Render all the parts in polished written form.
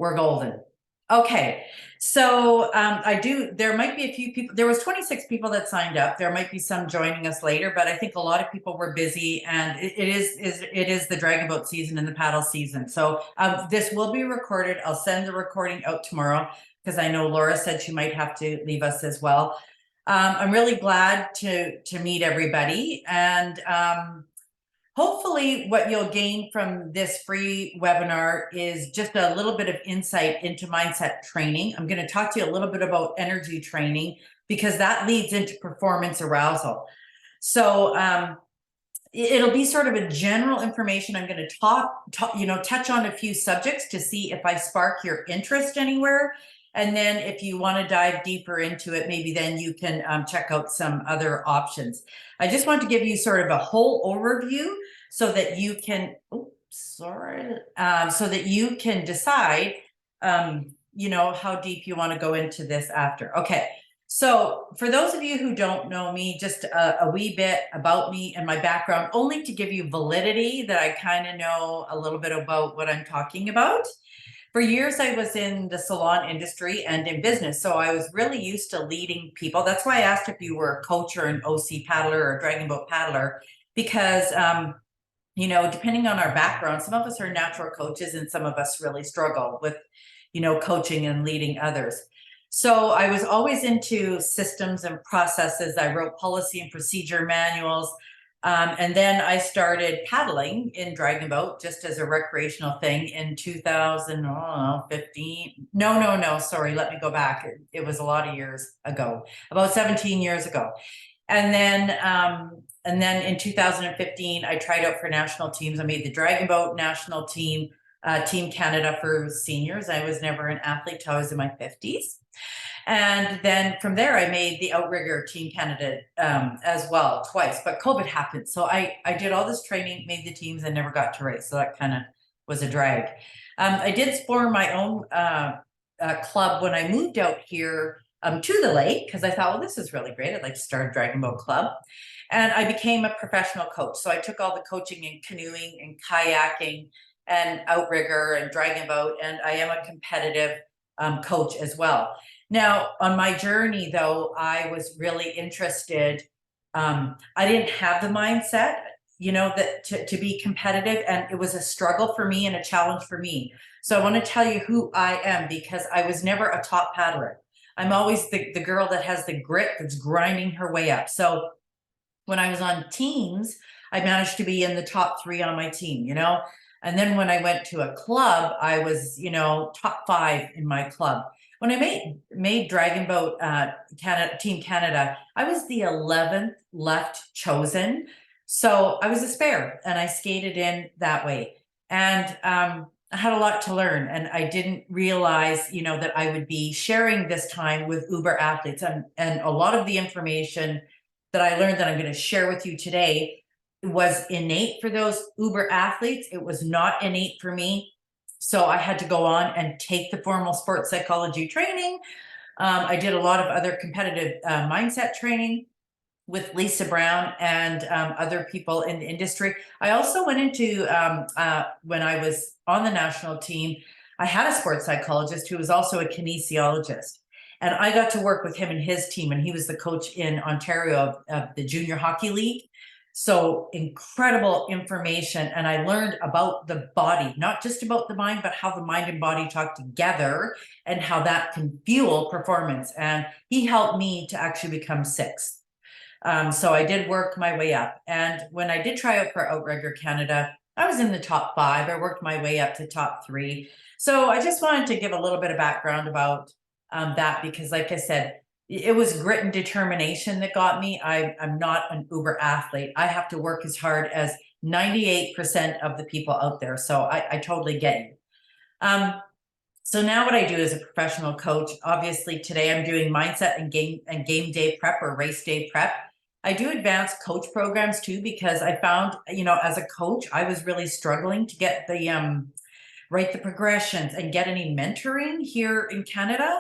We're golden. Okay. So there might be a few people, there was 26 people that signed up. There might be some joining us later, but I think a lot of people were busy, and it is the dragon boat season and the paddle season. So this will be recorded. I'll send the recording out tomorrow because I know Laura said she might have to leave us as well. I'm really glad to meet everybody, and hopefully what you'll gain from this free webinar is just a little bit of insight into mindset training. I'm going to talk to you a little bit about energy training because that leads into performance arousal. So it'll be sort of a general information. I'm going to touch on a few subjects to see if I spark your interest anywhere. And then if you want to dive deeper into it, maybe then you can check out some other options. I just want to give you sort of a whole overview so that you can, so that you can decide, how deep you want to go into this after. Okay. So for those of you who don't know me, just a wee bit about me and my background, only to give you validity that I kind of know a little bit about what I'm talking about. For years, I was in the salon industry and in business, so I was really used to leading people. That's why I asked if you were a coach or an OC paddler or a dragon boat paddler, because depending on our background, some of us are natural coaches and some of us really struggle with, coaching and leading others. So I was always into systems and processes. I wrote policy and procedure manuals. And then I started paddling in dragon boat just as a recreational thing in 2015. No, sorry, let me go back. It was a lot of years ago, about 17 years ago. And then in 2015, I tried out for national teams. I made the dragon boat national team, Team Canada for seniors. I was never an athlete till I was in my 50s. And then from there, I made the Outrigger Team Canada as well twice, but COVID happened. So I did all this training, made the teams, and never got to race. So that kind of was a drag. I did form my own club when I moved out here to the lake because I thought, well, this is really great. I'd like to start a dragon boat club. And I became a professional coach. So I took all the coaching in canoeing and kayaking and outrigger and dragon boat, and I am a competitive coach as well. Now, on my journey, though, I was really interested. I didn't have the mindset, that to be competitive, and it was a struggle for me and a challenge for me. So I want to tell you who I am because I was never a top paddler. I'm always the girl that has the grit that's grinding her way up. So when I was on teams, I managed to be in the top 3 on my team, and then when I went to a club, I was, top 5 in my club. When I made Dragon Boat Team Canada, I was the 11th left chosen. So I was a spare and I skated in that way. And I had a lot to learn, and I didn't realize, that I would be sharing this time with Uber athletes, and a lot of the information that I learned that I'm going to share with you today was innate for those Uber athletes. It was not innate for me. So I had to go on and take the formal sports psychology training. I did a lot of other competitive mindset training with Lisa Brown and other people in the industry. I also went into, when I was on the national team, I had a sports psychologist who was also a kinesiologist. And I got to work with him and his team, and he was the coach in Ontario of the Junior Hockey League. So incredible information. And I learned about the body, not just about the mind, but how the mind and body talk together and how that can fuel performance. And he helped me to actually become 6th. So I did work my way up. And when I did try out for Outrigger Canada, I was in the top 5. I worked my way up to top 3. So I just wanted to give a little bit of background about that, because like I said, it was grit and determination that got me. I'm not an Uber athlete. I have to work as hard as 98% of the people out there. So I totally get you. So now what I do as a professional coach, obviously today I'm doing mindset and game day prep or race day prep. I do advanced coach programs too, because I found, as a coach, I was really struggling to get the write the progressions and get any mentoring here in Canada.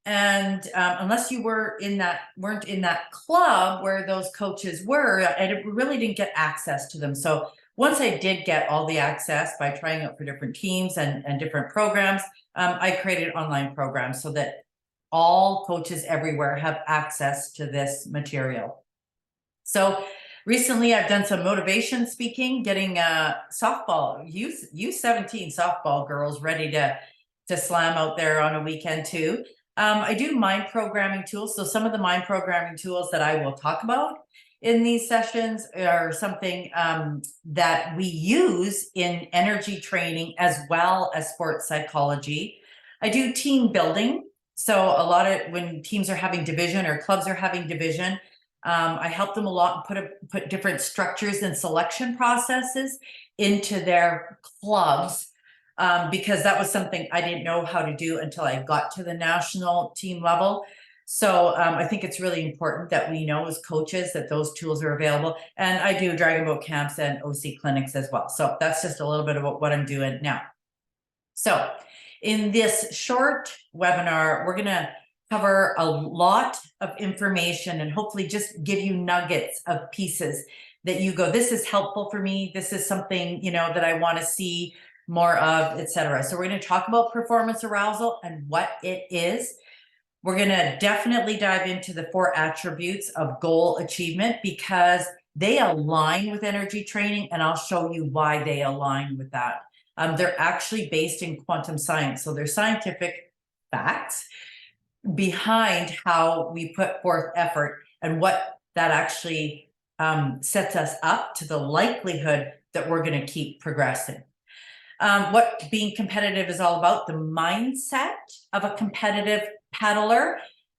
And unless you weren't in that club where those coaches were, I really didn't get access to them. So once I did get all the access by trying out for different teams and different programs, I created online programs so that all coaches everywhere have access to this material. So recently I've done some motivation speaking, getting softball, U17 softball girls ready to slam out there on a weekend too. I do mind programming tools. So some of the mind programming tools that I will talk about in these sessions are something that we use in energy training as well as sports psychology. I do team building. So a lot of when teams are having division or clubs are having division, I help them a lot and put different structures and selection processes into their clubs, because that was something I didn't know how to do until I got to the national team level. So I think it's really important that we know as coaches that those tools are available. And I do Dragon Boat camps and OC clinics as well. So that's just a little bit about what I'm doing now. So in this short webinar, we're going to cover a lot of information and hopefully just give you nuggets of pieces that you go, this is helpful for me. This is something, that I want to see more of, etc. So we're going to talk about performance arousal and what it is. We're going to definitely dive into the 4 attributes of goal achievement because they align with energy training, and I'll show you why they align with that. They're actually based in quantum science. So they're scientific facts behind how we put forth effort and what that actually sets us up to the likelihood that we're going to keep progressing. What being competitive is all about, the mindset of a competitive paddler,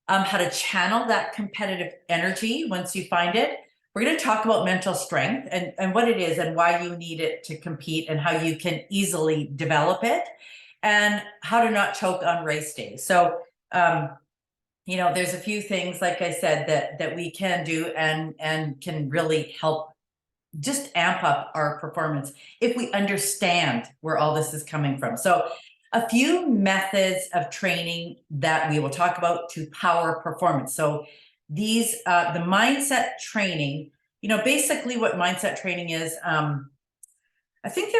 how to channel that competitive energy once you find it. We're going to talk about mental strength and what it is and why you need it to compete and how you can easily develop it, and how to not choke on race day. So, there's a few things, like I said, that we can do and can really help just amp up our performance if we understand where all this is coming from. So a few methods of training that we will talk about to power performance. So these, the mindset training, basically what mindset training is, I think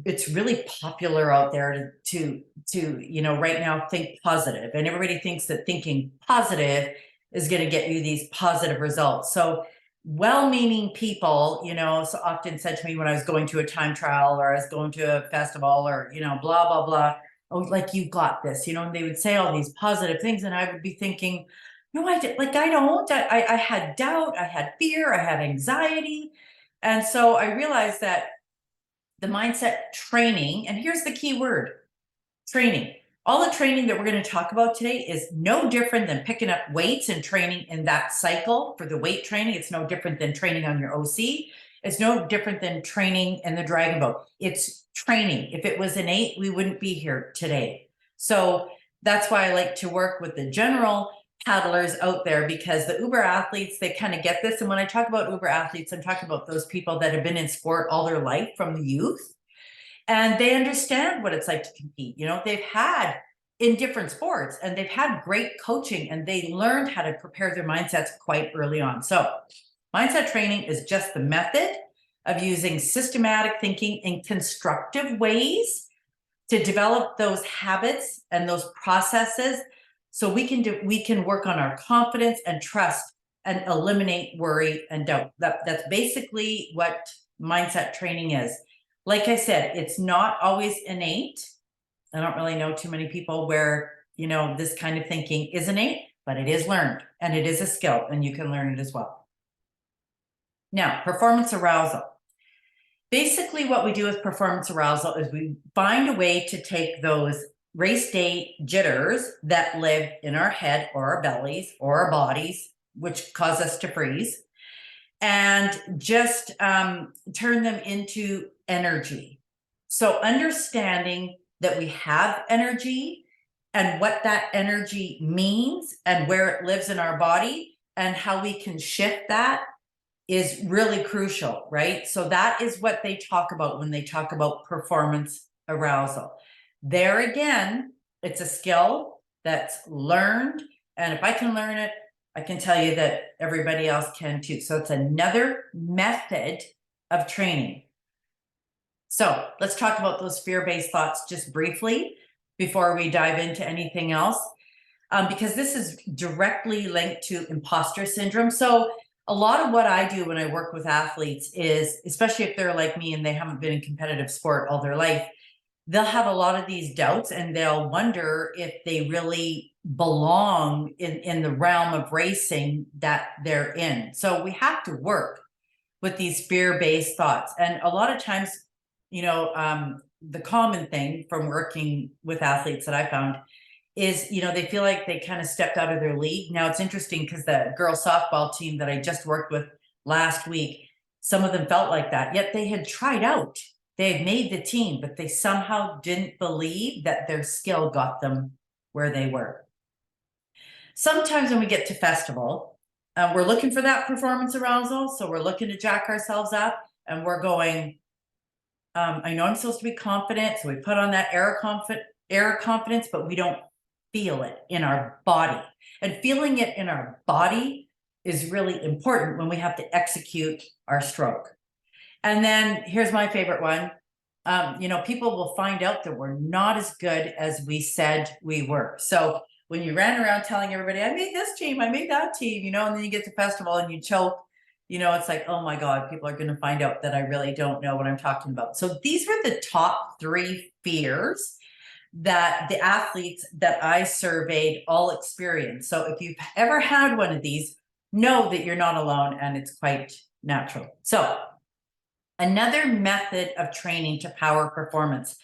it's really popular out there to right now think positive, and everybody thinks that thinking positive is going to get you these positive results. So well-meaning people, so often said to me when I was going to a time trial or I was going to a festival or, blah, blah, blah. Oh, like, you got this, and they would say all these positive things. And I would be thinking, no, I did. Like, I don't, I had doubt, I had fear, I had anxiety. And so I realized that the mindset training, and here's the key word, training. All the training that we're going to talk about today is no different than picking up weights and training in that cycle for the weight training. It's no different than training on your OC. It's no different than training in the Dragon Boat. It's training. If it was innate, we wouldn't be here today. So that's why I like to work with the general paddlers out there, because the uber athletes, they kind of get this. And when I talk about uber athletes, I'm talking about those people that have been in sport all their life from the youth. And they understand what it's like to compete. They've had in different sports and they've had great coaching and they learned how to prepare their mindsets quite early on. So mindset training is just the method of using systematic thinking in constructive ways to develop those habits and those processes so we can work on our confidence and trust and eliminate worry and doubt. That's basically what mindset training is. Like I said, it's not always innate. I don't really know too many people where, this kind of thinking is innate, but it is learned and it is a skill and you can learn it as well. Now, performance arousal. Basically, what we do with performance arousal is we find a way to take those race day jitters that live in our head or our bellies or our bodies, which cause us to freeze, and just turn them into energy. So understanding that we have energy and what that energy means and where it lives in our body and how we can shift that is really crucial, right? So that is what they talk about when they talk about performance arousal. There again, it's a skill that's learned. And if I can learn it, I can tell you that everybody else can too. So it's another method of training. So let's talk about those fear-based thoughts just briefly before we dive into anything else, because this is directly linked to imposter syndrome. So a lot of what I do when I work with athletes is, especially if they're like me and they haven't been in competitive sport all their life, they'll have a lot of these doubts and they'll wonder if they really belong in the realm of racing that they're in. So we have to work with these fear-based thoughts. And a lot of times, the common thing from working with athletes that I found is, they feel like they kind of stepped out of their league. Now it's interesting because the girls softball team that I just worked with last week, some of them felt like that, yet they had tried out. They had made the team, but they somehow didn't believe that their skill got them where they were. Sometimes when we get to festival, we're looking for that performance arousal. So we're looking to jack ourselves up and we're going, I know I'm supposed to be confident. So we put on that air of confidence, but we don't feel it in our body. And feeling it in our body is really important when we have to execute our stroke. And then here's my favorite one. People will find out that we're not as good as we said we were. So when you ran around telling everybody, I made this team, I made that team, and then you get to festival and you choke, it's like, oh my God, people are going to find out that I really don't know what I'm talking about. So these were the top 3 fears that the athletes that I surveyed all experience. So if you've ever had one of these, know that you're not alone and it's quite natural. So another method of training to power performance.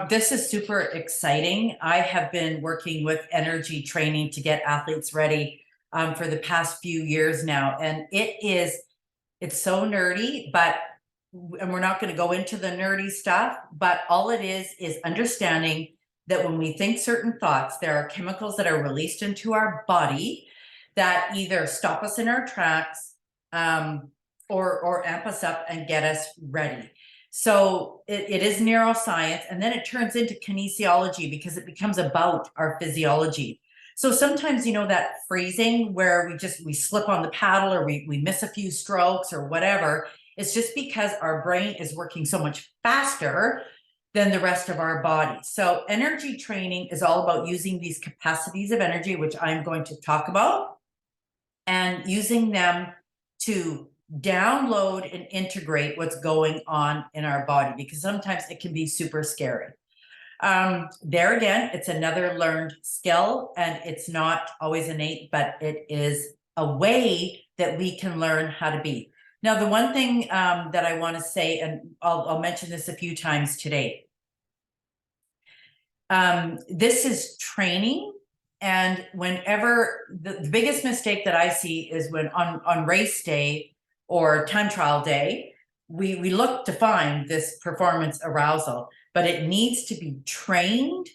This is super exciting. I have been working with energy training to get athletes ready for the past few years now. And it's so nerdy, and we're not going to go into the nerdy stuff, but all it is understanding that when we think certain thoughts, there are chemicals that are released into our body that either stop us in our tracks, or amp us up and get us ready. So it is neuroscience, and then it turns into kinesiology because it becomes about our physiology. So sometimes, that freezing where we slip on the paddle or we miss a few strokes or whatever, it's just because our brain is working so much faster than the rest of our body. So energy training is all about using these capacities of energy, which I'm going to talk about, and using them to download and integrate what's going on in our body, because sometimes it can be super scary. There again, it's another learned skill, and it's not always innate, but it is a way that we can learn how to be. Now, the one thing that I want to say, and I'll mention this a few times today, this is training. And whenever the biggest mistake that I see is when on race day or time trial day, we look to find this performance arousal, but it needs to be trained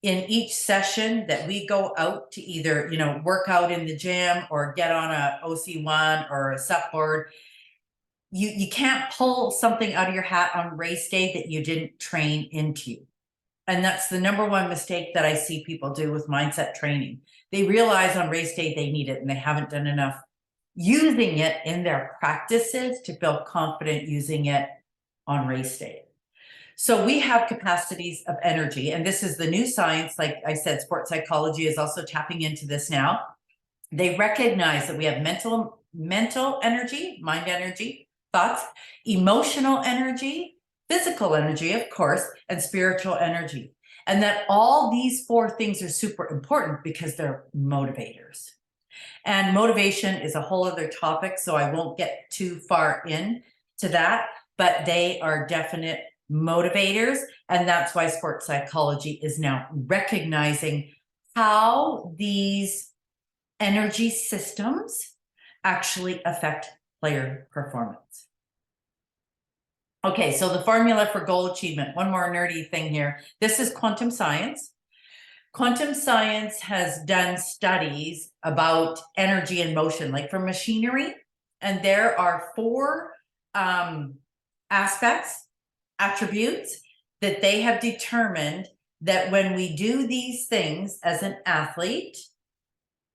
in each session that we go out to either, work out in the gym or get on a OC1 or a sup board. You can't pull something out of your hat on race day that you didn't train into. And that's the number one mistake that I see people do with mindset training. They realize on race day they need it and they haven't done enough using it in their practices to feel confident using it on race day. So we have capacities of energy, and this is the new science. Like I said, sports psychology is also tapping into this now. They recognize that we have mental energy, mind energy, thoughts, emotional energy, physical energy, of course, and spiritual energy. And that all these 4 things are super important because they're motivators. And motivation is a whole other topic, so I won't get too far into that, but they are definite motivators. And that's why sports psychology is now recognizing how these energy systems actually affect player performance. Okay, so the formula for goal achievement, one more nerdy thing here. This is quantum science. Quantum science has done studies about energy and motion, like for machinery, and there are 4 attributes that they have determined that when we do these things as an athlete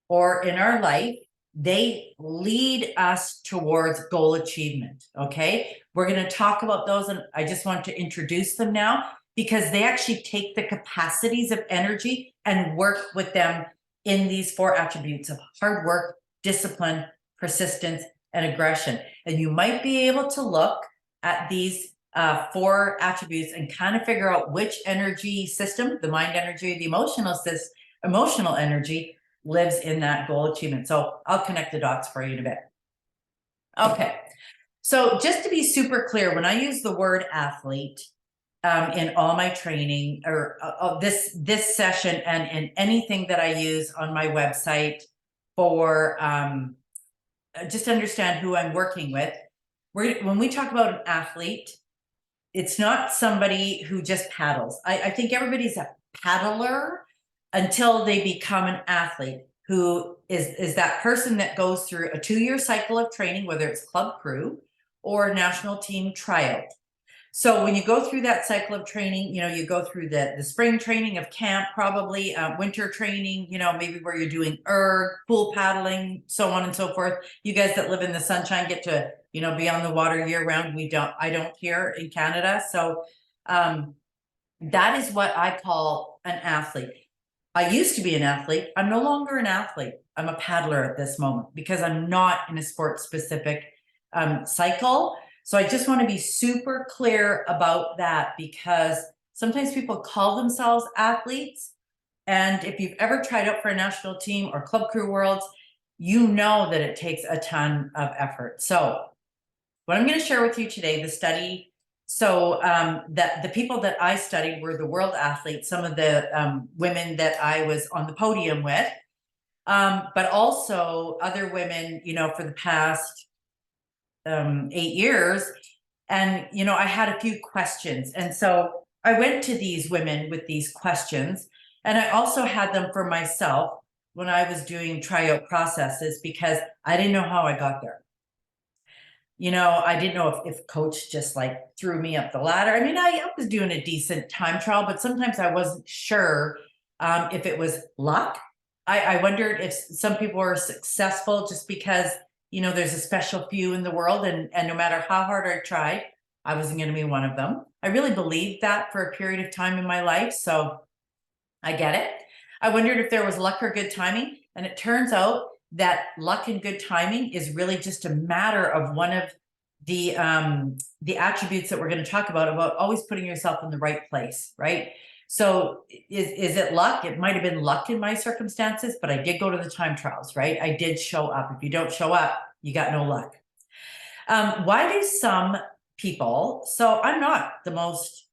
or in our life, they lead us towards goal achievement, okay? We're going to talk about those, and I just want to introduce them now because they actually take the capacities of energy and work with them in these 4 attributes of hard work, discipline, persistence, and aggression. And you might be able to look at these 4 attributes and kind of figure out which energy system, the mind energy, the emotional energy, lives in that goal achievement. So I'll connect the dots for you in a bit. Okay, so just to be super clear, when I use the word athlete in all my training or this session and in anything that I use on my website for just understand who I'm working with. When we talk about an athlete, it's not somebody who just paddles. I think everybody's a paddler until they become an athlete, who is that person that goes through a 2-year cycle of training, whether it's club crew or national team tryout. So when you go through that cycle of training, you go through the spring training of camp, probably winter training, maybe where you're doing erg, pool paddling, so on and so forth. You guys that live in the sunshine get to, be on the water year round. I don't here in Canada. So that is what I call an athlete. I used to be an athlete. I'm no longer an athlete. I'm a paddler at this moment because I'm not in a sport specific cycle. So I just want to be super clear about that because sometimes people call themselves athletes. And if you've ever tried out for a national team or club crew worlds, you know that it takes a ton of effort. So what I'm going to share with you today, the study. So that the people that I studied were the world athletes, some of the women that I was on the podium with, but also other women, for the past 8 years. And, I had a few questions. And so I went to these women with these questions. And I also had them for myself when I was doing tryout processes because I didn't know how I got there. I didn't know if coach just like threw me up the ladder. I mean, I was doing a decent time trial, but sometimes I wasn't sure if it was luck. I wondered if some people were successful just because, there's a special few in the world and no matter how hard I tried, I wasn't going to be one of them. I really believed that for a period of time in my life. So I get it. I wondered if there was luck or good timing. And it turns out that luck and good timing is really just a matter of one of the attributes that we're going to talk about always putting yourself in the right place, right? So is it luck? It might have been luck in my circumstances, but I did go to the time trials, right? I did show up. If you don't show up, you got no luck. Why do some people, so I'm not the most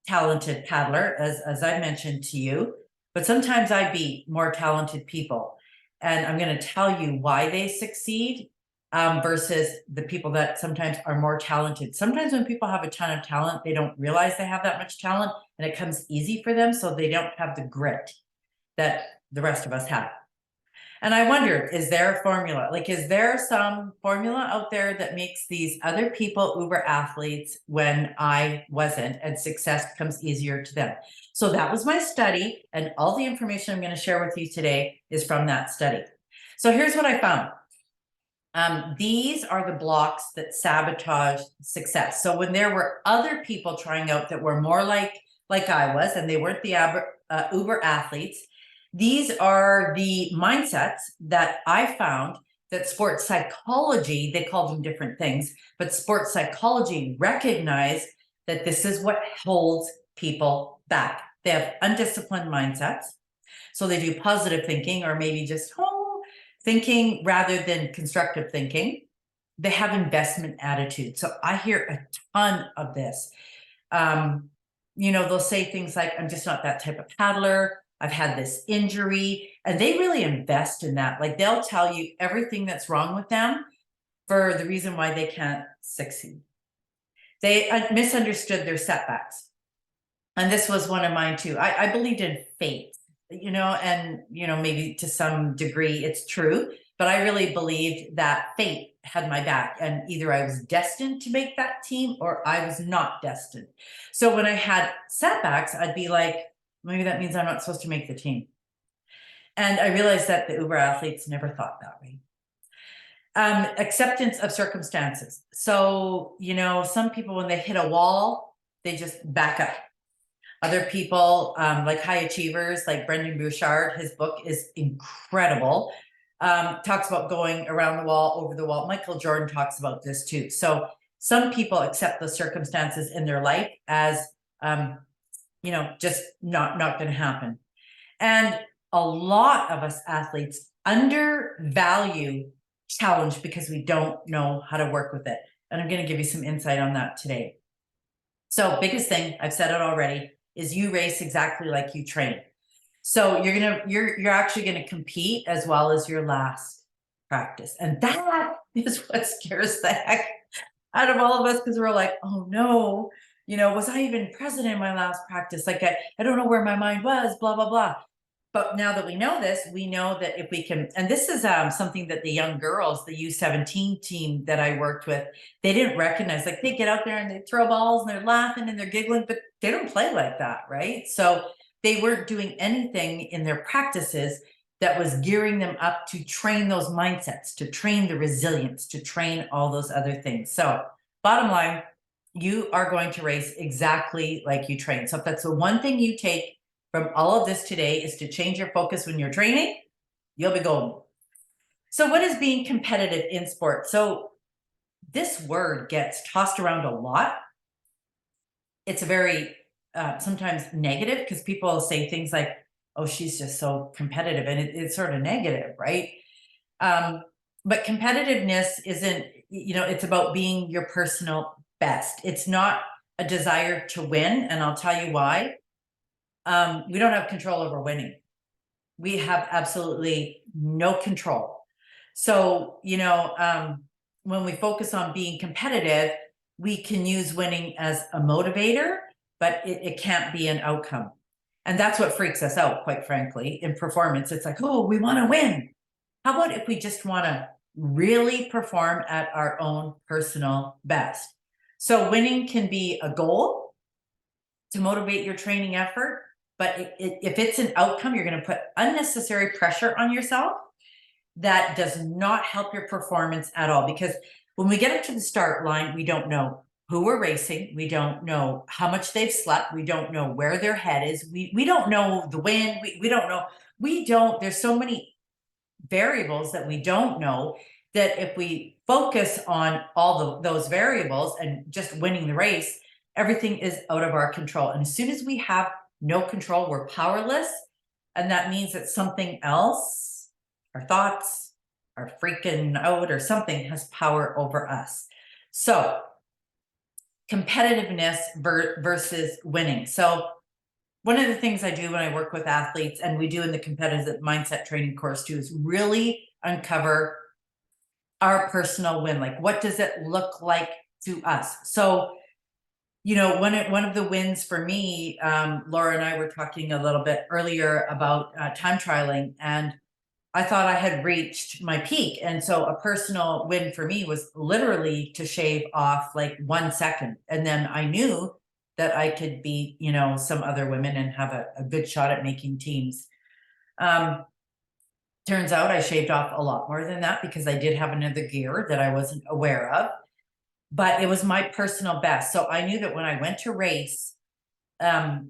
talented paddler, as I mentioned to you, but sometimes I beat more talented people. And I'm going to tell you why they succeed versus the people that sometimes are more talented. Sometimes when people have a ton of talent, they don't realize they have that much talent and it comes easy for them. So they don't have the grit that the rest of us have. And I wondered, is there a formula? Like, is there some formula out there that makes these other people uber athletes when I wasn't, and success becomes easier to them? So that was my study, and all the information I'm going to share with you today is from that study. So here's what I found. These are the blocks that sabotage success. So when there were other people trying out that were more like I was, and they weren't the uber athletes, these are the mindsets that I found that sports psychology, they called them different things, but sports psychology recognized that this is what holds people back. They have undisciplined mindsets. So they do positive thinking or maybe just thinking rather than constructive thinking. They have investment attitude. So I hear a ton of this. They'll say things like, I'm just not that type of paddler. I've had this injury, and they really invest in that. Like they'll tell you everything that's wrong with them for the reason why they can't succeed. They misunderstood their setbacks. And this was one of mine too. I believed in fate, and, maybe to some degree it's true, but I really believed that fate had my back and either I was destined to make that team or I was not destined. So when I had setbacks, I'd be like, maybe that means I'm not supposed to make the team. And I realized that the uber athletes never thought that way. Acceptance of circumstances. So, some people, when they hit a wall, they just back up. Other people, like high achievers, like Brendan Bouchard, his book is incredible. Talks about going around the wall, over the wall. Michael Jordan talks about this too. So some people accept the circumstances in their life as, just not going to happen. And a lot of us athletes undervalue challenge because we don't know how to work with it. And I'm going to give you some insight on that today. So biggest thing, I've said it already, is you race exactly like you train. So you're actually going to compete as well as your last practice. And that is what scares the heck out of all of us, because we're like, oh no, was I even present in my last practice? Like I don't know where my mind was, blah, blah, blah. But now that we know this, we know that if we can, and this is something that the young girls, the U17 team that I worked with, they didn't recognize. Like they get out there and they throw balls and they're laughing and they're giggling, but they don't play like that, right? So they weren't doing anything in their practices that was gearing them up to train those mindsets, to train the resilience, to train all those other things. So bottom line, you are going to race exactly like you train. So if that's the one thing you take from all of this today is to change your focus when you're training, you'll be golden. So what is being competitive in sport? So this word gets tossed around a lot. It's a very sometimes negative, because people say things like, oh, she's just so competitive, and it's sort of negative, right? But competitiveness isn't, it's about being your personal best. It's not a desire to win, and I'll tell you why. We don't have control over winning. We have absolutely no control. So, when we focus on being competitive, we can use winning as a motivator, but it can't be an outcome. And that's what freaks us out, quite frankly, in performance. It's like, oh, we want to win. How about if we just want to really perform at our own personal best? So winning can be a goal to motivate your training effort, but if it's an outcome, you're going to put unnecessary pressure on yourself. That does not help your performance at all, because when we get up to the start line, we don't know who we're racing. We don't know how much they've slept. We don't know where their head is. We don't know the wind. We don't know. There's so many variables that we don't know, that if we focus on all those variables and just winning the race, everything is out of our control. And as soon as we have no control, we're powerless. And that means that something else, our thoughts, are freaking out, or something has power over us. So competitiveness versus winning. So one of the things I do when I work with athletes, and we do in the competitive mindset training course too, is really uncover our personal win. Like, what does it look like to us? So, one of the wins for me, Laura and I were talking a little bit earlier about time trialing, and I thought I had reached my peak. And so a personal win for me was literally to shave off like 1 second. And then I knew that I could beat, some other women and have a good shot at making teams. Turns out I shaved off a lot more than that, because I did have another gear that I wasn't aware of, but it was my personal best. So I knew that when I went to race, I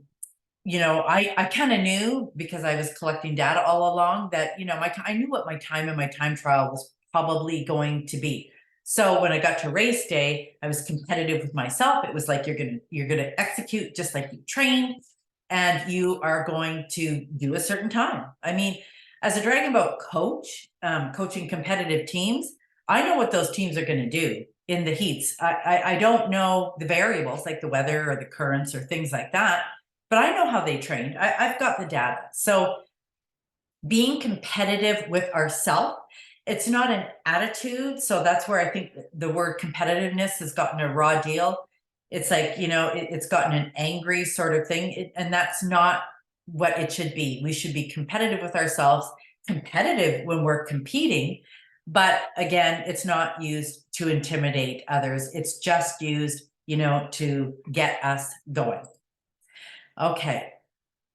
kind of knew, because I was collecting data all along, that, I knew what my time and my time trial was probably going to be. So when I got to race day, I was competitive with myself. It was like, you're going to execute just like you trained, and you are going to do a certain time. I mean, as a Dragon Boat coach, coaching competitive teams, I know what those teams are going to do in the heats. I don't know the variables like the weather or the currents or things like that, but I know how they trained. I've got the data. So being competitive with ourselves, it's not an attitude. So that's where I think the word competitiveness has gotten a raw deal. It's like, it's gotten an angry sort of thing. And that's not what it should be. We should be competitive with ourselves, competitive when we're competing. But again, it's not used to intimidate others. It's just used, to get us going. Okay.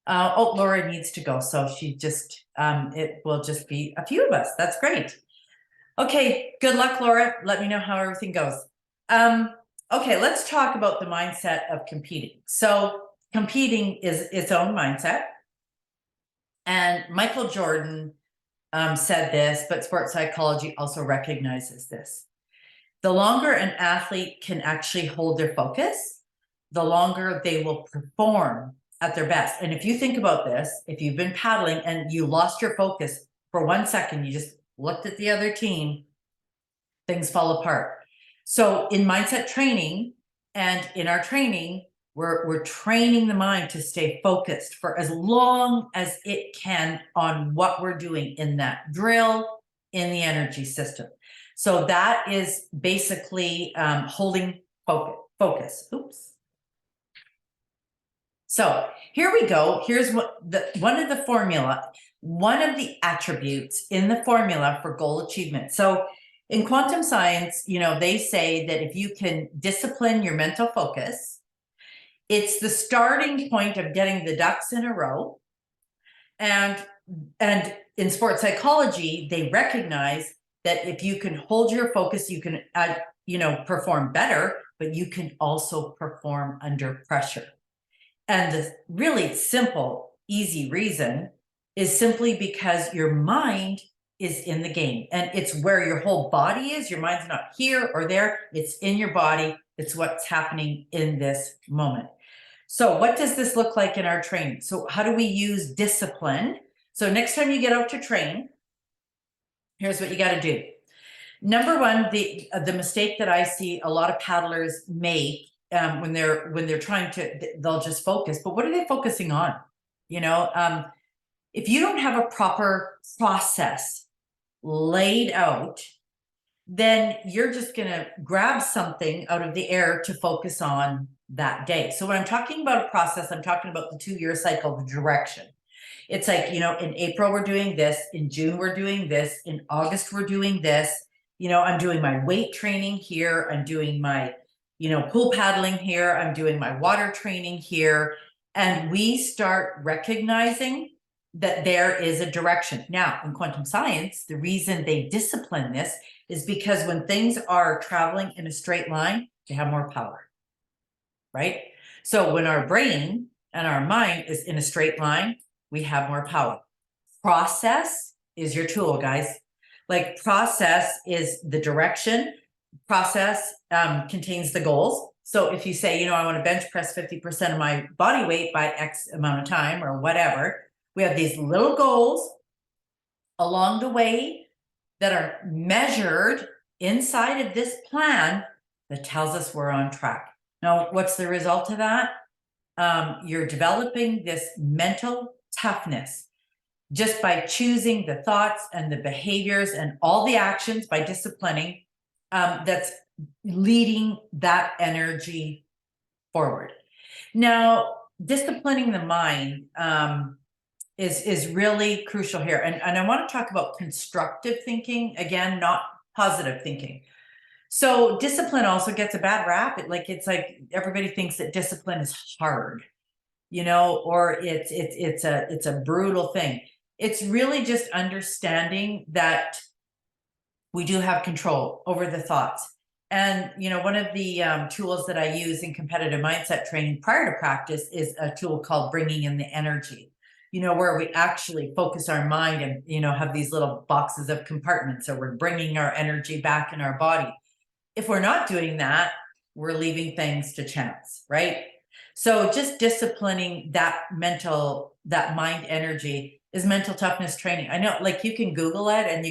Laura needs to go. So she just, it will just be a few of us. That's great. Okay, good luck, Laura. Let me know how everything goes. Okay, let's talk about the mindset of competing. So competing is its own mindset. And Michael Jordan said this, but sports psychology also recognizes this. The longer an athlete can actually hold their focus, the longer they will perform at their best. And if you think about this, if you've been paddling and you lost your focus for 1 second, you just looked at the other team, things fall apart. So in mindset training and in our training, we're training the mind to stay focused for as long as it can on what we're doing in that drill, in the energy system. So that is basically holding focus. Oops. So here we go. Here's what one of the attributes in the formula for goal achievement. So in quantum science, they say that if you can discipline your mental focus, it's the starting point of getting the ducks in a row. And in sports psychology, they recognize that if you can hold your focus, you can perform better, but you can also perform under pressure. And the really simple, easy reason is simply because your mind is in the game, and it's where your whole body is. Your mind's not here or there, it's in your body. It's what's happening in this moment. So what does this look like in our training? So how do we use discipline? So next time you get out to train, here's what you got to do. Number one, the mistake that I see a lot of paddlers make when they're trying to, they'll just focus. But what are they focusing on? If you don't have a proper process laid out, then you're just going to grab something out of the air to focus on that day. So when I'm talking about a process, I'm talking about the 2-year cycle, the direction. It's like, in April, we're doing this. In June, we're doing this. In August, we're doing this. I'm doing my weight training here. I'm doing my, pool paddling here. I'm doing my water training here. And we start recognizing that there is a direction. Now, in quantum science, the reason they discipline this is because when things are traveling in a straight line, they have more power, right? So when our brain and our mind is in a straight line, we have more power. Process is your tool, guys. Like process is the direction. Process contains the goals. So if you say, I want to bench press 50% of my body weight by X amount of time or whatever, we have these little goals along the way that are measured inside of this plan that tells us we're on track. Now, what's the result of that? You're developing this mental toughness just by choosing the thoughts and the behaviors and all the actions by disciplining that's leading that energy forward. Now, disciplining the mind is really crucial here. And I want to talk about constructive thinking, again, not positive thinking. So discipline also gets a bad rap. It's like everybody thinks that discipline is hard, or it's a brutal thing. It's really just understanding that we do have control over the thoughts. And, one of the tools that I use in competitive mindset training prior to practice is a tool called bringing in the energy, where we actually focus our mind and, have these little boxes of compartments. So we're bringing our energy back in our body. If we're not doing that, we're leaving things to chance, right? So just disciplining that mind energy is mental toughness training. I know, you can Google it and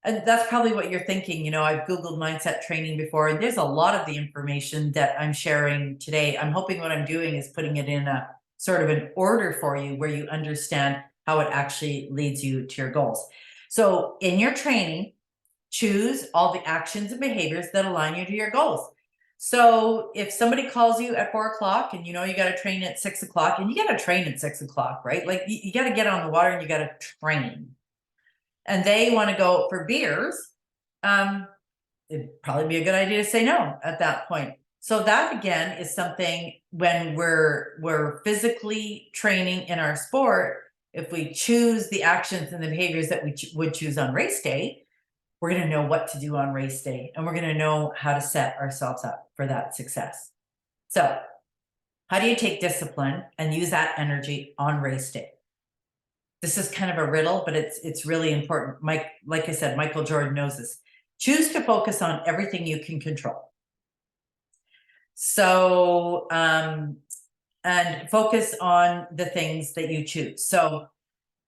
and that's probably what you're thinking. I've Googled mindset training before, and there's a lot of the information that I'm sharing today. I'm hoping what I'm doing is putting it in a sort of an order for you where you understand how it actually leads you to your goals. So in your training, choose all the actions and behaviors that align you to your goals. So if somebody calls you at 4 o'clock and you got to train at 6 o'clock, and you got to train at 6 o'clock, right? You got to get on the water and you got to train. And they want to go for beers, it'd probably be a good idea to say no at that point. So that again is something when we're physically training in our sport. If we choose the actions and the behaviors that we would choose on race day, we're going to know what to do on race day, and we're going to know how to set ourselves up for that success. So how do you take discipline and use that energy on race day? This is kind of a riddle, but it's really important. Like I said, Michael Jordan knows this. Choose to focus on everything you can control. So, and focus on the things that you choose. So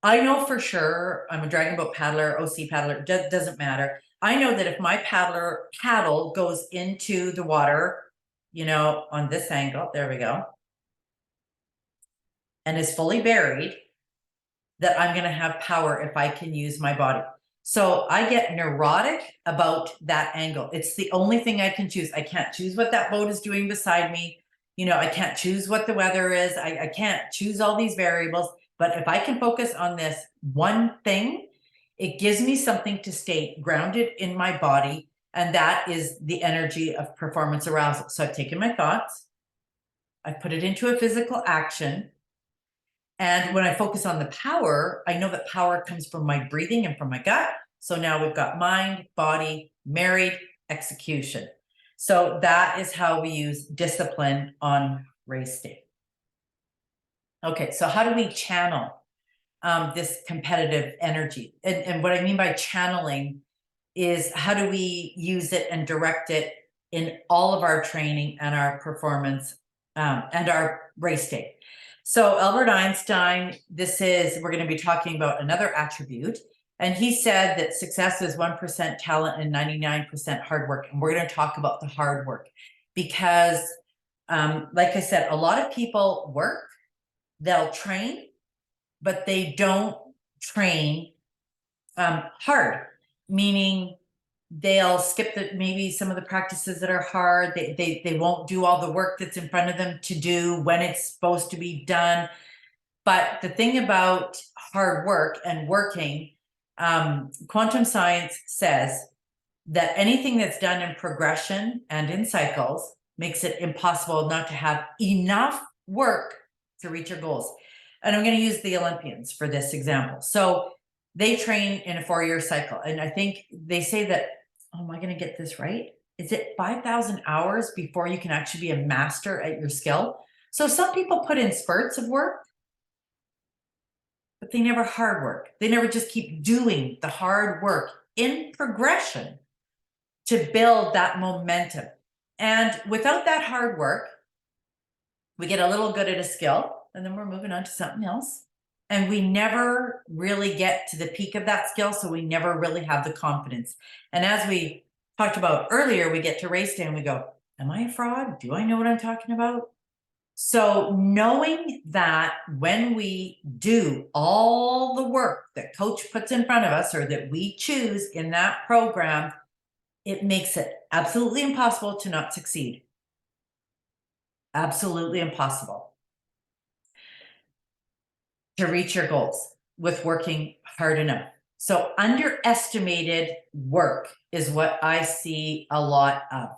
I know for sure, I'm a dragon boat paddler, OC paddler, doesn't matter. I know that if my paddle goes into the water, on this angle, there we go, and is fully buried, that I'm going to have power if I can use my body. So I get neurotic about that angle. It's the only thing I can choose. I can't choose what that boat is doing beside me. I can't choose what the weather is. I can't choose all these variables. But if I can focus on this one thing, it gives me something to stay grounded in my body. And that is the energy of performance arousal. So I've taken my thoughts, I've put it into a physical action. And when I focus on the power, I know that power comes from my breathing and from my gut. So now we've got mind, body, married, execution. So that is how we use discipline on race day. Okay, so how do we channel this competitive energy? And what I mean by channeling is how do we use it and direct it in all of our training and our performance and our race day. So Albert Einstein, we're going to be talking about another attribute. And he said that success is 1% talent and 99% hard work. And we're going to talk about the hard work because, like I said, a lot of people work, they'll train, but they don't train hard, meaning they'll skip maybe some of the practices that are hard. They won't do all the work that's in front of them to do when it's supposed to be done. But the thing about hard work and working, quantum science says that anything that's done in progression and in cycles makes it impossible not to have enough work to reach your goals. And I'm going to use the Olympians for this example. So they train in a 4-year cycle. And I think they say that, am I going to get this right? Is it 5,000 hours before you can actually be a master at your skill? So some people put in spurts of work, but they never hard work. They never just keep doing the hard work in progression to build that momentum. And without that hard work, we get a little good at a skill, and then we're moving on to something else. And we never really get to the peak of that skill, so we never really have the confidence. And as we talked about earlier, we get to race day and we go, am I a fraud? Do I know what I'm talking about? So knowing that when we do all the work that coach puts in front of us or that we choose in that program, it makes it absolutely impossible to not succeed. Absolutely impossible to reach your goals with working hard enough. So underestimated work is what I see a lot of.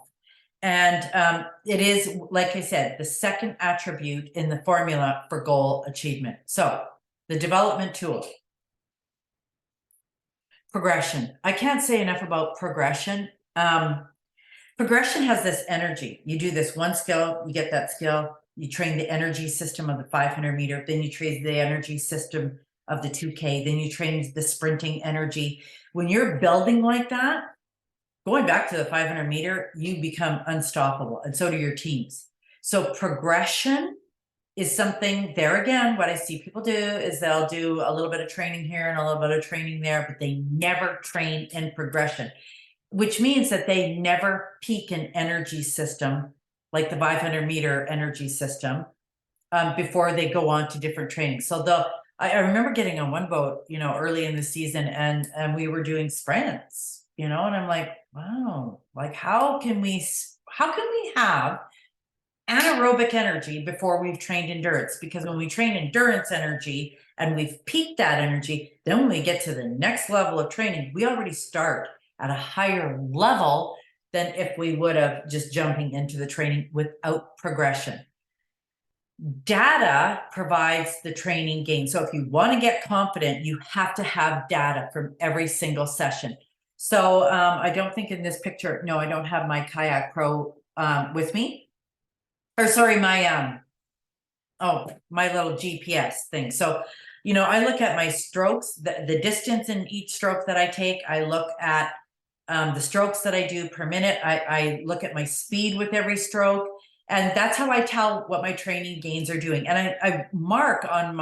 And it is, like I said, the second attribute in the formula for goal achievement. So the development tool, progression. I can't say enough about progression. Progression has this energy. You do this one skill, you get that skill, you train the energy system of the 500 meter, then you train the energy system of the 2K, then you train the sprinting energy. When you're building like that, going back to the 500 meter, you become unstoppable, and so do your teams. So progression is something, there again, what I see people do is they'll do a little bit of training here and a little bit of training there, but they never train in progression, which means that they never peak an energy system like the 500 meter energy system before they go on to different training. So I remember getting on one boat, early in the season, and we were doing sprints, and I'm like, wow, like how can we have anaerobic energy before we've trained endurance? Because when we train endurance energy and we've peaked that energy, then when we get to the next level of training, we already start at a higher level than if we would have just jumping into the training without progression. Data provides the training gain. So if you want to get confident, you have to have data from every single session. So I don't think in this picture, no, I don't have my Kayak Pro with me. Or sorry, my my little GPS thing. So, you know, I look at my strokes, the distance in each stroke that I take. I look at the strokes that I do per minute. I look at my speed with every stroke. And that's how I tell what my training gains are doing. And I mark on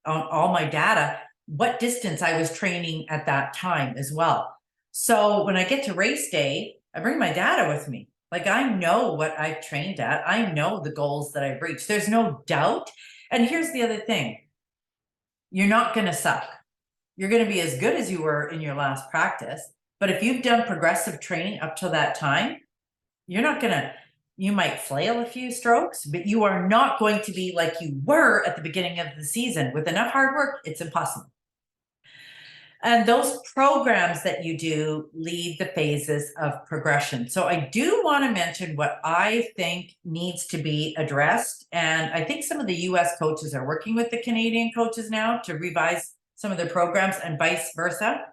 all my data what distance I was training at that time as well. So when I get to race day, I bring my data with me. Like, I know what I've trained at. I know the goals that I've reached. There's no doubt. And here's the other thing. You're not going to suck. You're going to be as good as you were in your last practice. But if you've done progressive training up to that time, you're not going to, you might flail a few strokes, but you are not going to be like you were at the beginning of the season. With enough hard work, it's impossible. And those programs that you do lead the phases of progression. So I do want to mention what I think needs to be addressed. And I think some of the US coaches are working with the Canadian coaches now to revise some of their programs and vice versa.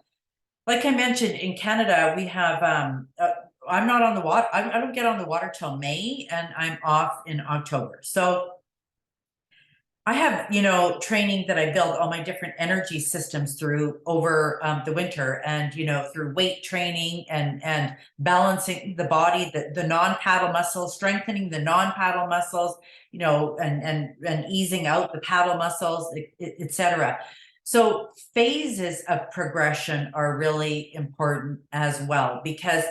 Like I mentioned, in Canada, we have, I'm not on the water. I don't get on the water till May, and I'm off in October. So I have, you know, training that I build all my different energy systems through over the winter, and, you know, through weight training and balancing the body, the non-paddle muscles, strengthening the non-paddle muscles, you know, and easing out the paddle muscles, etc. So phases of progression are really important as well, because,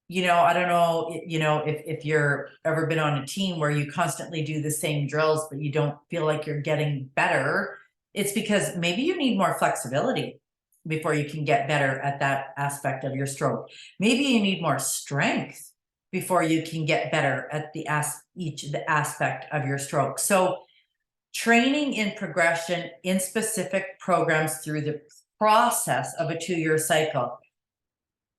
you know, I don't know, you know, if you're ever been on a team where you constantly do the same drills, but you don't feel like you're getting better. It's because maybe you need more flexibility before you can get better at that aspect of your stroke. Maybe you need more strength before you can get better at the aspect of your stroke. So training in progression in specific programs through the process of a 2-year cycle.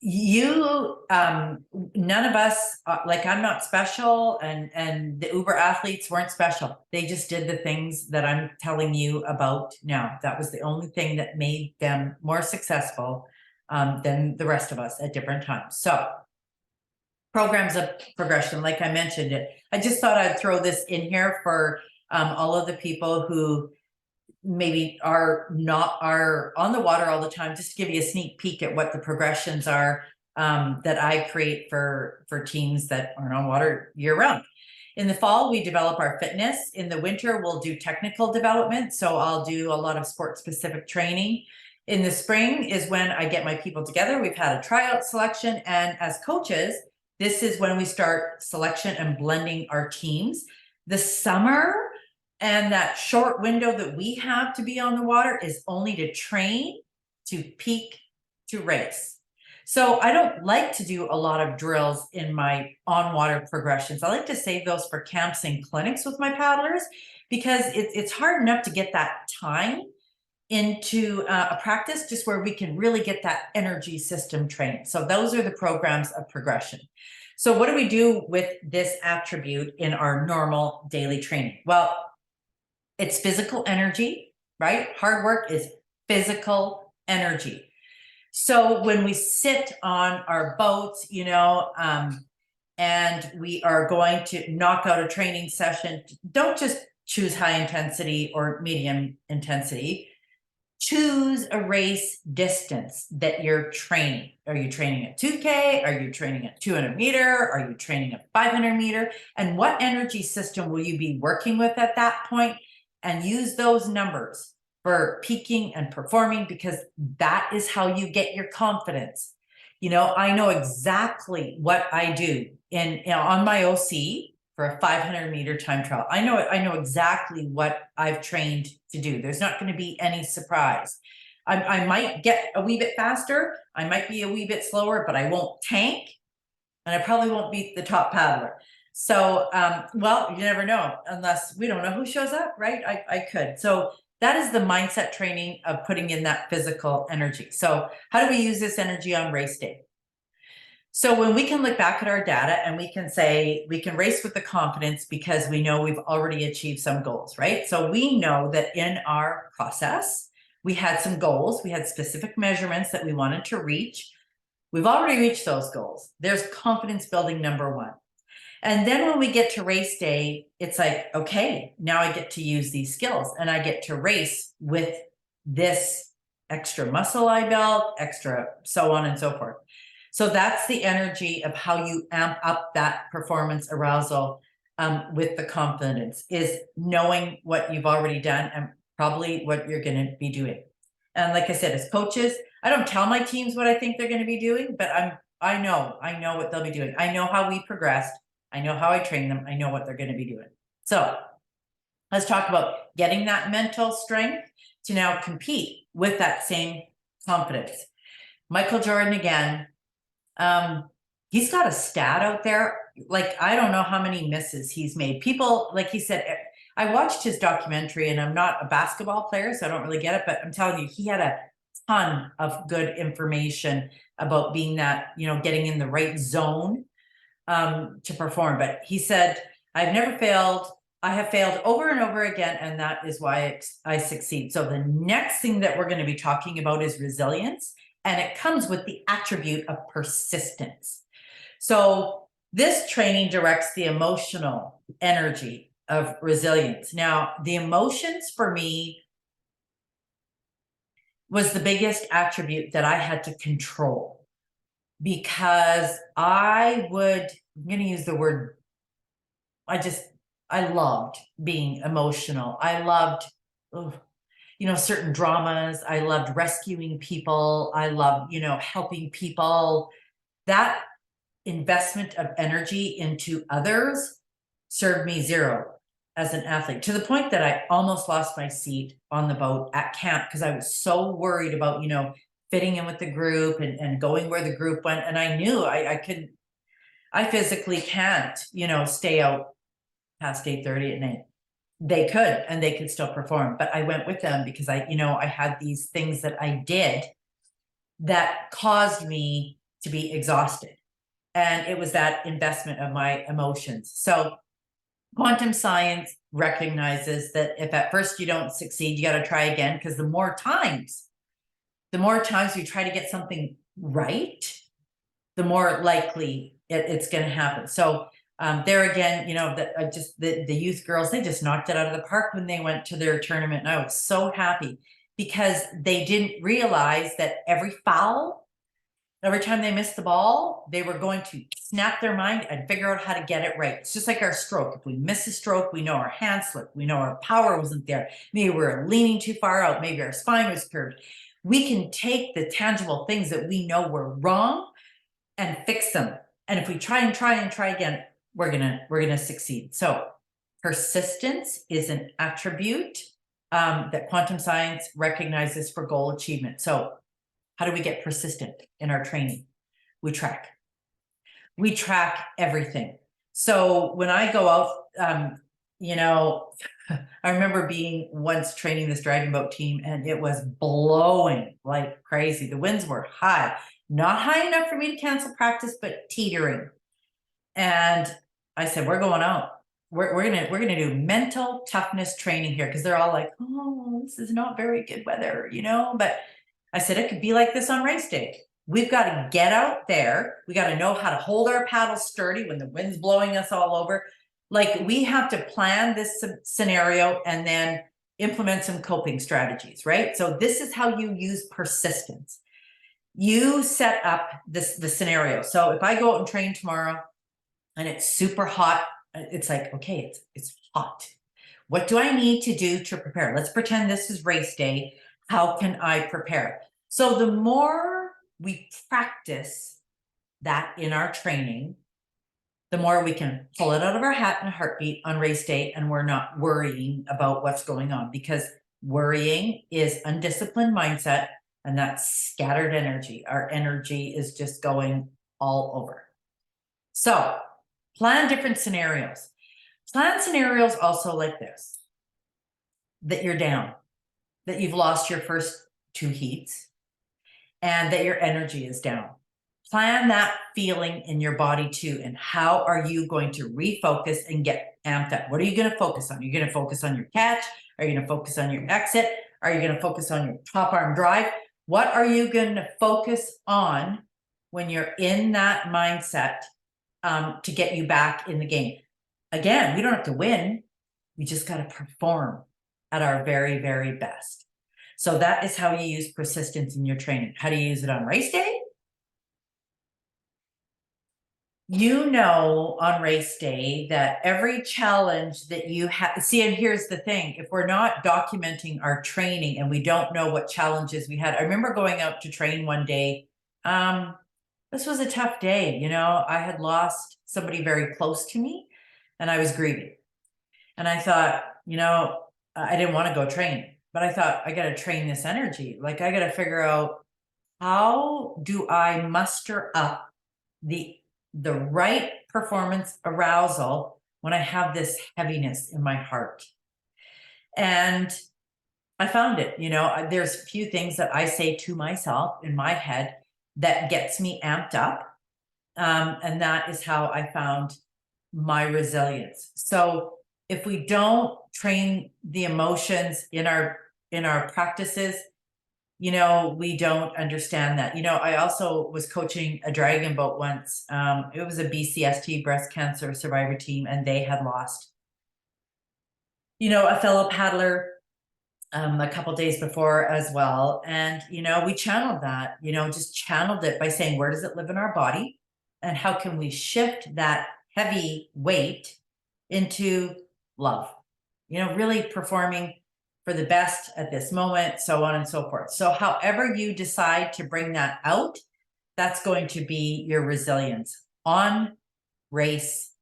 None of us, like, I'm not special, and the Uber athletes weren't special. They just did the things that I'm telling you about now. That was the only thing that made them more successful than the rest of us at different times. So programs of progression, like I mentioned it, I just thought I'd throw this in here for all of the people who maybe are on the water all the time, just to give you a sneak peek at what the progressions are that I create for teams that aren't on water year round. In the fall, we develop our fitness. In the winter, we'll do technical development. So I'll do a lot of sport specific training. In the spring is when I get my people together. We've had a tryout selection. And as coaches, this is when we start selection and blending our teams. The summer and that short window that we have to be on the water is only to train, to peak, to race. So I don't like to do a lot of drills in my on-water progressions. I like to save those for camps and clinics with my paddlers, because it's hard enough to get that time into a practice just where we can really get that energy system trained. So those are the programs of progression. So what do we do with this attribute in our normal daily training? Well, it's physical energy, right? Hard work is physical energy. So when we sit on our boats, you know, and we are going to knock out a training session, don't just choose high intensity or medium intensity. Choose a race distance that you're training. Are you training at 2K? Are you training at 200 meter? Are you training at 500 meter? And what energy system will you be working with at that point? And use those numbers for peaking and performing, because that is how you get your confidence. You know, I know exactly what I do on my OC for a 500 meter time trial. I know exactly what I've trained to do. There's not going to be any surprise. I might get a wee bit faster. I might be a wee bit slower, but I won't tank, and I probably won't beat the top paddler. So, well, you never know, unless we don't know who shows up, right? I could. So that is the mindset training of putting in that physical energy. So how do we use this energy on race day? So when we can look back at our data and we can say, we can race with the confidence because we know we've already achieved some goals, right? So we know that in our process, We had some goals. We had specific measurements that we wanted to reach. We've already reached those goals. There's confidence building number one. And then when we get to race day, it's like, okay, now I get to use these skills and I get to race with this extra muscle I built, extra so on and so forth. So that's the energy of how you amp up that performance arousal with the confidence, is knowing what you've already done and probably what you're going to be doing. And like I said, as coaches, I don't tell my teams what I think they're going to be doing, but I know what they'll be doing. I know how we progressed. I know how I train them. I know what they're going to be doing. So let's talk about getting that mental strength to now compete with that same confidence. Michael Jordan again. He's got a stat out there. Like, I don't know how many misses he's made. People, like he said, I watched his documentary, and I'm not a basketball player, so I don't really get it, but I'm telling you, he had a ton of good information about being that, getting in the right zone to perform. But he said, I've never failed. I have failed over and over again, and that is why I succeed. So the next thing that we're going to be talking about is resilience, and it comes with the attribute of persistence. So this training directs the emotional energy of resilience. Now, the emotions for me was the biggest attribute that I had to control, because I'm going to use the word, I loved being emotional. I loved, certain dramas. I loved rescuing people. I loved, helping people. That investment of energy into others served me zero as an athlete, to the point that I almost lost my seat on the boat at camp because I was so worried about, fitting in with the group and going where the group went. And I knew I physically can't, stay out past 8:30 at night. They could, and they could still perform, but I went with them because I had these things that I did that caused me to be exhausted. And it was that investment of my emotions. So quantum science recognizes that if at first you don't succeed, you got to try again, because the more times you try to get something right, the more likely it's going to happen. So there again, the youth girls, they just knocked it out of the park when they went to their tournament. And I was so happy because they didn't realize that every time they missed the ball, they were going to snap their mind and figure out how to get it right. It's just like our stroke. If we miss a stroke, we know our hand slipped. We know our power wasn't there. Maybe we're leaning too far out. Maybe our spine was curved. We can take the tangible things that we know were wrong and fix them. And if we try again, we're gonna succeed. So persistence is an attribute that quantum science recognizes for goal achievement. So how do we get persistent in our training? We track everything. So when I go out, I remember being once training this dragon boat team, and it was blowing like crazy. The winds were high, not high enough for me to cancel practice, but teetering. And I said, we're going out. We're gonna do mental toughness training here, because they're all like, oh, this is not very good weather, But I said, it could be like this on race day. We've got to get out there. We got to know how to hold our paddle sturdy when the wind's blowing us all over. Like, we have to plan this scenario and then implement some coping strategies, right? So this is how you use persistence. You set up the scenario. So if I go out and train tomorrow and it's super hot, it's like, okay, it's hot. What do I need to do to prepare? Let's pretend this is race day. How can I prepare? So the more we practice that in our training, the more we can pull it out of our hat in a heartbeat on race day, and we're not worrying about what's going on, because worrying is undisciplined mindset, and that's scattered energy. Our energy is just going all over. So plan different scenarios. Plan scenarios also like this: that you're down, that you've lost your first 2 heats, and that your energy is down. Plan that feeling in your body too. And how are you going to refocus and get amped up? What are you going to focus on? You're going to focus on your catch? Are you going to focus on your exit? Are you going to focus on your top arm drive? What are you going to focus on when you're in that mindset to get you back in the game? Again, we don't have to win. We just got to perform at our very, very best. So that is how you use persistence in your training. How do you use it on race day? You know, on race day that every challenge that you have, see, and here's the thing, if we're not documenting our training and we don't know what challenges we had. I remember going out to train one day. This was a tough day. You know, I had lost somebody very close to me and I was grieving. And I thought, you know, I didn't want to go train, but I thought I got to train this energy. Like I got to figure out, how do I muster up the right performance arousal when I have this heaviness in my heart? And I found it. You know, there's a few things that I say to myself in my head that gets me amped up. And that is how I found my resilience. So if we don't train the emotions in our practices, you know, we don't understand that. You know, I also was coaching a dragon boat once. It was a BCST breast cancer survivor team, and they had lost, you know, a fellow paddler a couple days before as well. And, you know, we channeled that, you know, just channeled it by saying, where does it live in our body? And how can we shift that heavy weight into love? You know, really performing for the best at this moment, so on and so forth. So however you decide to bring that out, that's going to be your resilience on race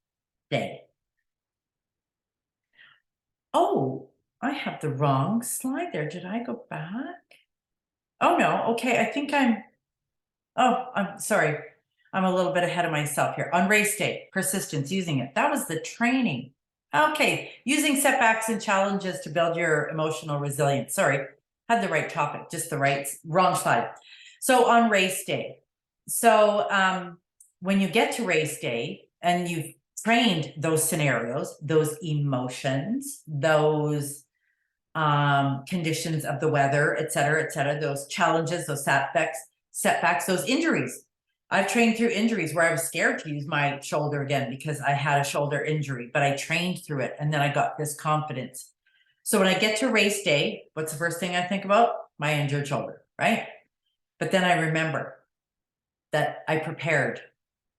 day. Oh, I have the wrong slide there. Did I go back? Oh no, okay, I think I'm sorry. I'm a little bit ahead of myself here. On race day, persistence, using it. That was the training. Okay, using setbacks and challenges to build your emotional resilience. Sorry, had the right topic, just the wrong slide. So on race day. So when you get to race day and you've trained those scenarios, those emotions, those conditions of the weather, et cetera, those challenges, those setbacks, those injuries. I've trained through injuries where I was scared to use my shoulder again because I had a shoulder injury, but I trained through it and then I got this confidence. So when I get to race day, what's the first thing I think about? My injured shoulder, right? But then I remember that I prepared.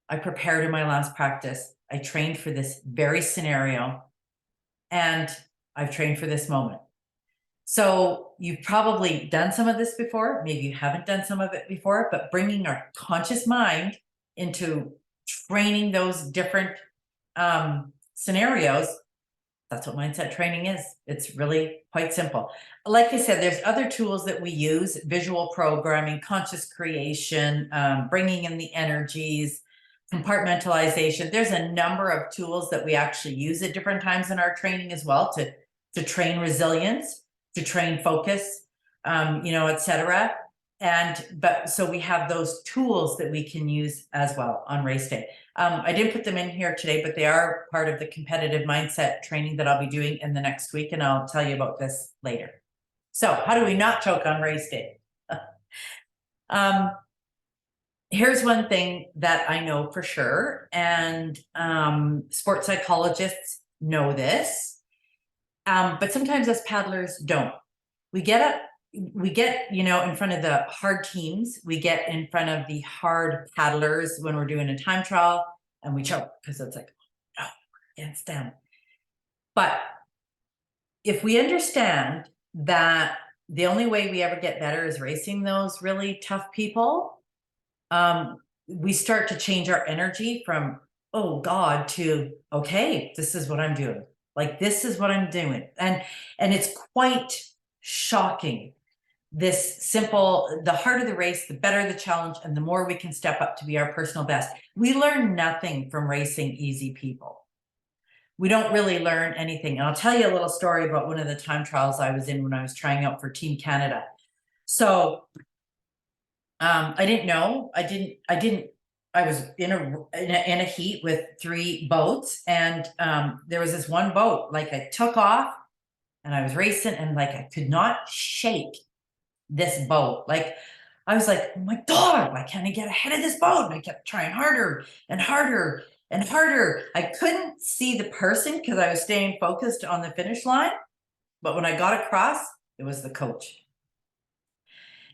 I prepared in my last practice. I trained for this very scenario and I've trained for this moment. So you've probably done some of this before. Maybe you haven't done some of it before, but bringing our conscious mind into training those different scenarios, that's what mindset training is. It's really quite simple. Like I said, there's other tools that we use: visual programming, conscious creation, bringing in the energies, compartmentalization. There's a number of tools that we actually use at different times in our training as well to train resilience, to train focus, you know, et cetera. But so we have those tools that we can use as well on race day. I didn't put them in here today, but they are part of the competitive mindset training that I'll be doing in the next week. And I'll tell you about this later. So how do we not choke on race day? Here's one thing that I know for sure. And sports psychologists know this. But sometimes us paddlers don't. We get, you know, in front of the hard teams. We get in front of the hard paddlers when we're doing a time trial and we choke because it's like, oh, we're against them. But if we understand that the only way we ever get better is racing those really tough people, we start to change our energy from, oh God, to, okay, this is what I'm doing. Like, this is what I'm doing. And it's quite shocking. This simple, the harder the race, the better the challenge, and the more we can step up to be our personal best. We learn nothing from racing easy people. We don't really learn anything. And I'll tell you a little story about one of the time trials I was in when I was trying out for Team Canada. So I didn't know. I was in a heat with 3 boats, and there was this one boat. Like, I took off, and I was racing, and like I could not shake this boat. Like I was like, oh my God, why can't I get ahead of this boat? And I kept trying harder and harder and harder. I couldn't see the person because I was staying focused on the finish line. But when I got across, it was the coach.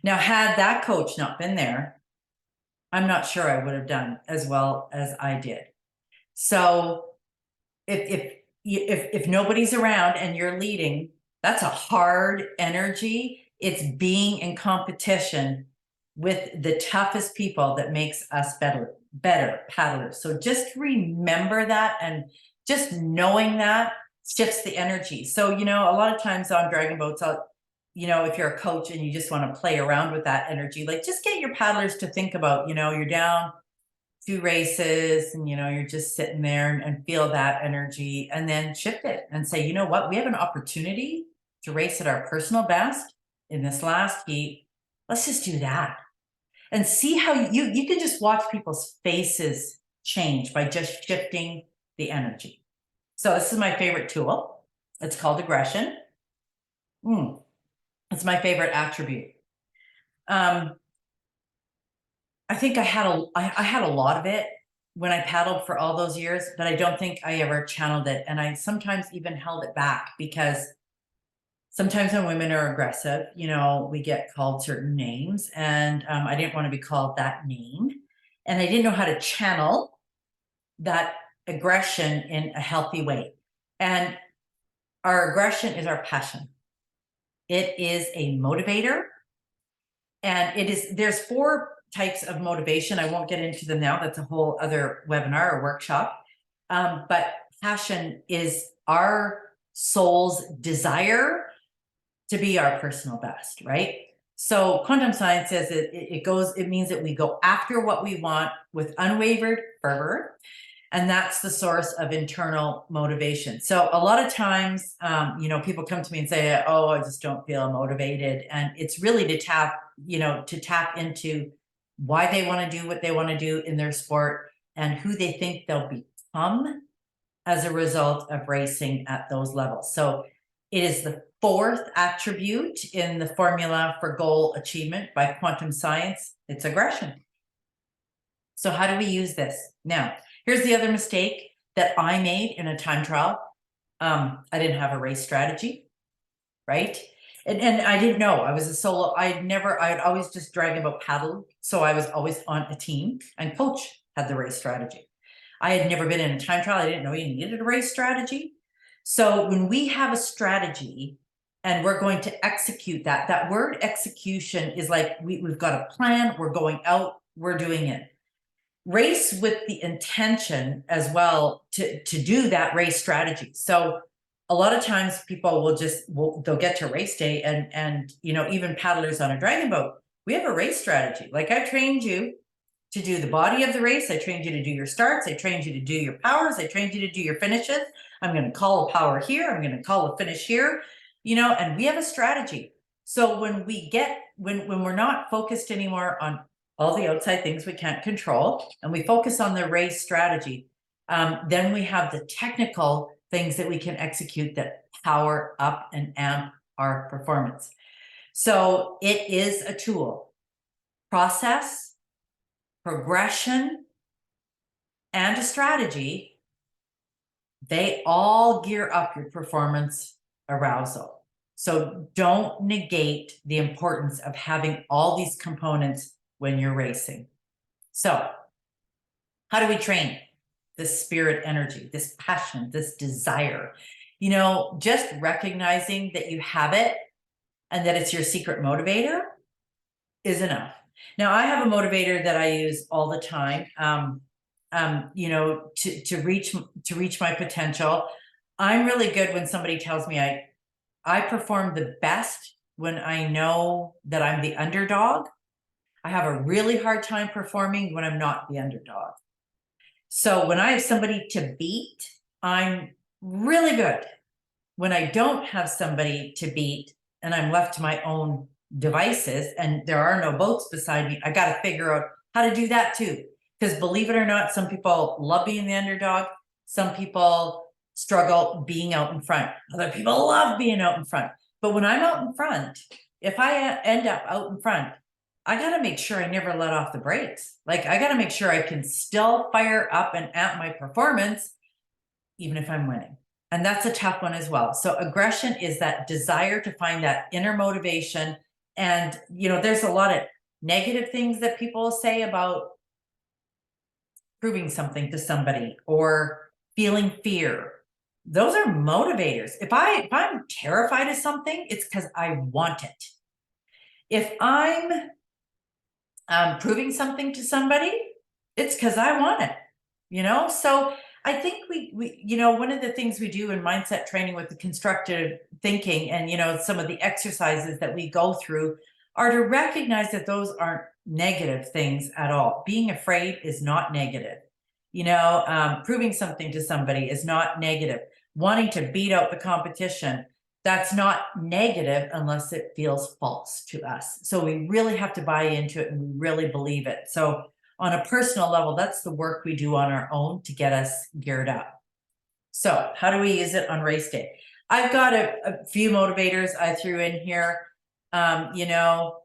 Now, had that coach not been there, I'm not sure I would have done as well as I did. So if nobody's around and you're leading, that's a hard energy. It's being in competition with the toughest people that makes us better paddlers. So just remember that, and just knowing that shifts the energy. So, a lot of times on dragon boats, if you're a coach and you just want to play around with that energy, like just get your paddlers to think about, you're down 2 races and, you're just sitting there and feel that energy, and then shift it and say, you know what, we have an opportunity to race at our personal best in this last heat. Let's just do that. And see how you can just watch people's faces change by just shifting the energy. So this is my favorite tool. It's called aggression. It's my favorite attribute. I think I had a lot of it when I paddled for all those years, but I don't think I ever channeled it. And I sometimes even held it back, because sometimes when women are aggressive, we get called certain names, and I didn't want to be called that name. And I didn't know how to channel that aggression in a healthy way. And our aggression is our passion. It is a motivator. And there's 4 types of motivation. I won't get into them now. That's a whole other webinar or workshop. But passion is our soul's desire to be our personal best, right? So quantum science says it means that we go after what we want with unwavered fervor, and that's the source of internal motivation. So a lot of times, people come to me and say, oh, I just don't feel motivated. And it's really to tap into why they want to do what they want to do in their sport, and who they think they'll become as a result of racing at those levels. So it is the 4th attribute in the formula for goal achievement by quantum science. It's aggression. So how do we use this? Now, here's the other mistake that I made in a time trial. I didn't have a race strategy, right? And I didn't know. I was a solo. I'd always just drag about paddle. So I was always on a team, and coach had the race strategy. I had never been in a time trial. I didn't know you needed a race strategy. So when we have a strategy and we're going to execute that word execution is like we've got a plan, we're going out, we're doing it. Race with the intention as well to do that race strategy. So a lot of times people they'll get to race day, and even paddlers on a dragon boat, we have a race strategy. Like I trained you to do the body of the race. I trained you to do your starts. I trained you to do your powers. I trained you to do your finishes. I'm going to call a power here. I'm going to call a finish here, and we have a strategy. So when we're not focused anymore on all the outside things we can't control, and we focus on the race strategy, then we have the technical things that we can execute that power up and amp our performance. So it is a tool. Process, progression, and a strategy, they all gear up your performance arousal. So don't negate the importance of having all these components when you're racing. So how do we train this spirit energy, this passion, this desire? Just recognizing that you have it and that it's your secret motivator is enough. Now, I have a motivator that I use all the time, to reach my potential. I'm really good when somebody tells me I perform the best when I know that I'm the underdog. I have a really hard time performing when I'm not the underdog. So when I have somebody to beat, I'm really good. When I don't have somebody to beat and I'm left to my own devices and there are no boats beside me, I got to figure out how to do that too. Because believe it or not, some people love being the underdog. Some people struggle being out in front. Other people love being out in front. But when I'm out in front, if I end up out in front, I got to make sure I never let off the brakes. Like, I got to make sure I can still fire up and amp my performance, even if I'm winning. And that's a tough one as well. So aggression is that desire to find that inner motivation. And, you know, there's a lot of negative things that people say about proving something to somebody or feeling fear. Those are motivators. If I'm terrified of something, it's because I want it. If I'm proving something to somebody, it's because I want it, you know? So I think we, you know, one of the things we do in mindset training with the constructive thinking and, you know, some of the exercises that we go through are to recognize that those aren't negative things at all. Being afraid is not negative. You know, proving something to somebody is not negative. Wanting to beat out the competition, that's not negative unless it feels false to us. So we really have to buy into it and we really believe it. So on a personal level, that's the work we do on our own to get us geared up. So how do we use it on race day? I've got a few motivators I threw in here. You know,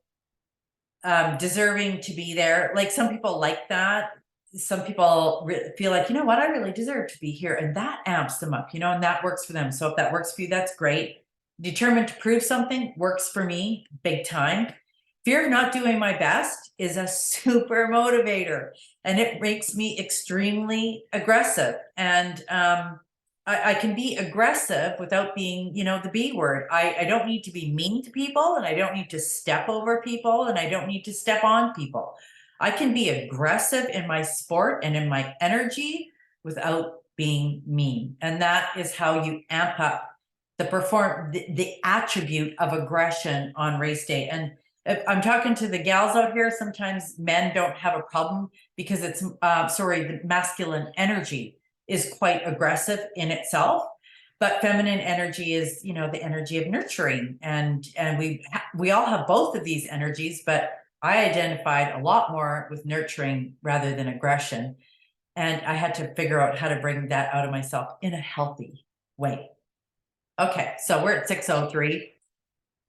deserving to be there. Like, some people like that. Some people feel like, you know what, I really deserve to be here. And that amps them up, you know, and that works for them. So if that works for you, that's great. Determined to prove something works for me big time. Fear of not doing my best is a super motivator, and it makes me extremely aggressive. And I can be aggressive without being, you know, the B word. I don't need to be mean to people, and I don't need to step over people, and I don't need to step on people. I can be aggressive in my sport and in my energy without being mean. And that is how you amp up the attribute of aggression on race day. And if I'm talking to the gals out here, sometimes men don't have a problem because it's the masculine energy is quite aggressive in itself, but feminine energy is, you know, the energy of nurturing, and we all have both of these energies, but I identified a lot more with nurturing rather than aggression, and I had to figure out how to bring that out of myself in a healthy way. Okay, so we're at 6:03.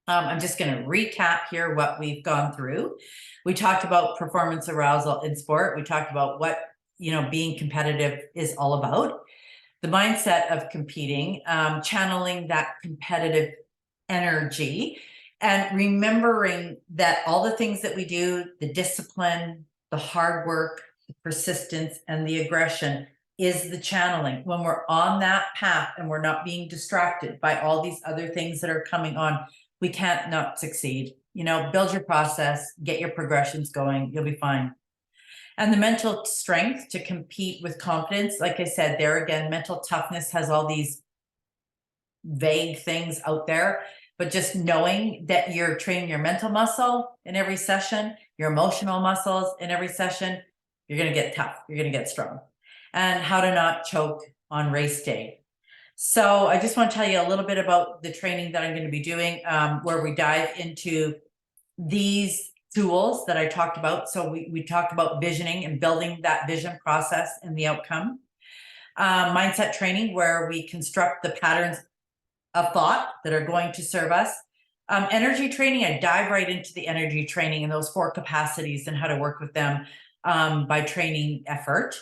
I'm just going to recap here what we've gone through. We talked about performance arousal in sport. We talked about what, you know, being competitive is all about. The mindset of competing, channeling that competitive energy, and remembering that all the things that we do, the discipline, the hard work, the persistence, and the aggression is the channeling. When we're on that path and we're not being distracted by all these other things that are coming on, we can't not succeed. You know, build your process, get your progressions going, you'll be fine. And the mental strength to compete with confidence. Like I said, there again, mental toughness has all these vague things out there, but just knowing that you're training your mental muscle in every session, your emotional muscles in every session, you're going to get tough, you're going to get strong. And how to not choke on race day. So I just want to tell you a little bit about the training that I'm going to be doing, where we dive into these tools that I talked about. So we talked about visioning and building that vision process and the outcome. Mindset training, where we construct the patterns of thought that are going to serve us. Energy training, I dive right into the energy training and those 4 capacities and how to work with them by training effort.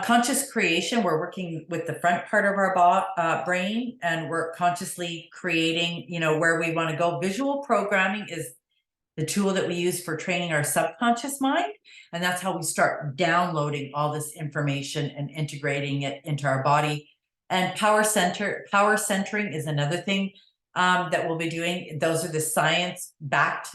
Conscious creation, we're working with the front part of our brain, and we're consciously creating, you know, where we want to go. Visual programming is the tool that we use for training our subconscious mind. And that's how we start downloading all this information and integrating it into our body. And power centering is another thing that we'll be doing. Those are the science-backed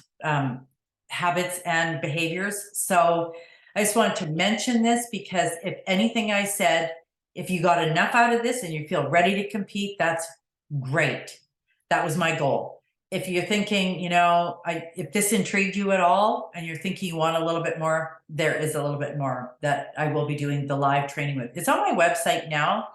habits and behaviors. So I just wanted to mention this because if anything I said, if you got enough out of this and you feel ready to compete, that's great. That was my goal. If you're thinking, you know, if this intrigued you at all and you're thinking you want a little bit more, there is a little bit more that I will be doing the live training with. It's on my website now.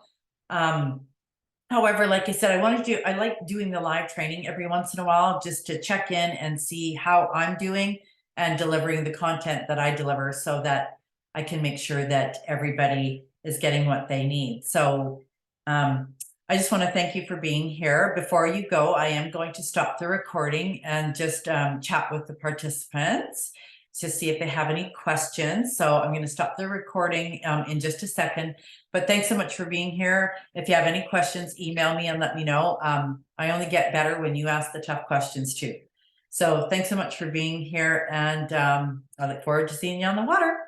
However, like I said, I like doing the live training every once in a while just to check in and see how I'm doing and delivering the content that I deliver so that I can make sure that everybody is getting what they need. So I just want to thank you for being here. Before you go, I am going to stop the recording and just chat with the participants to see if they have any questions. So I'm going to stop the recording in just a second. But thanks so much for being here. If you have any questions, email me and let me know. I only get better when you ask the tough questions too. So thanks so much for being here, and I look forward to seeing you on the water.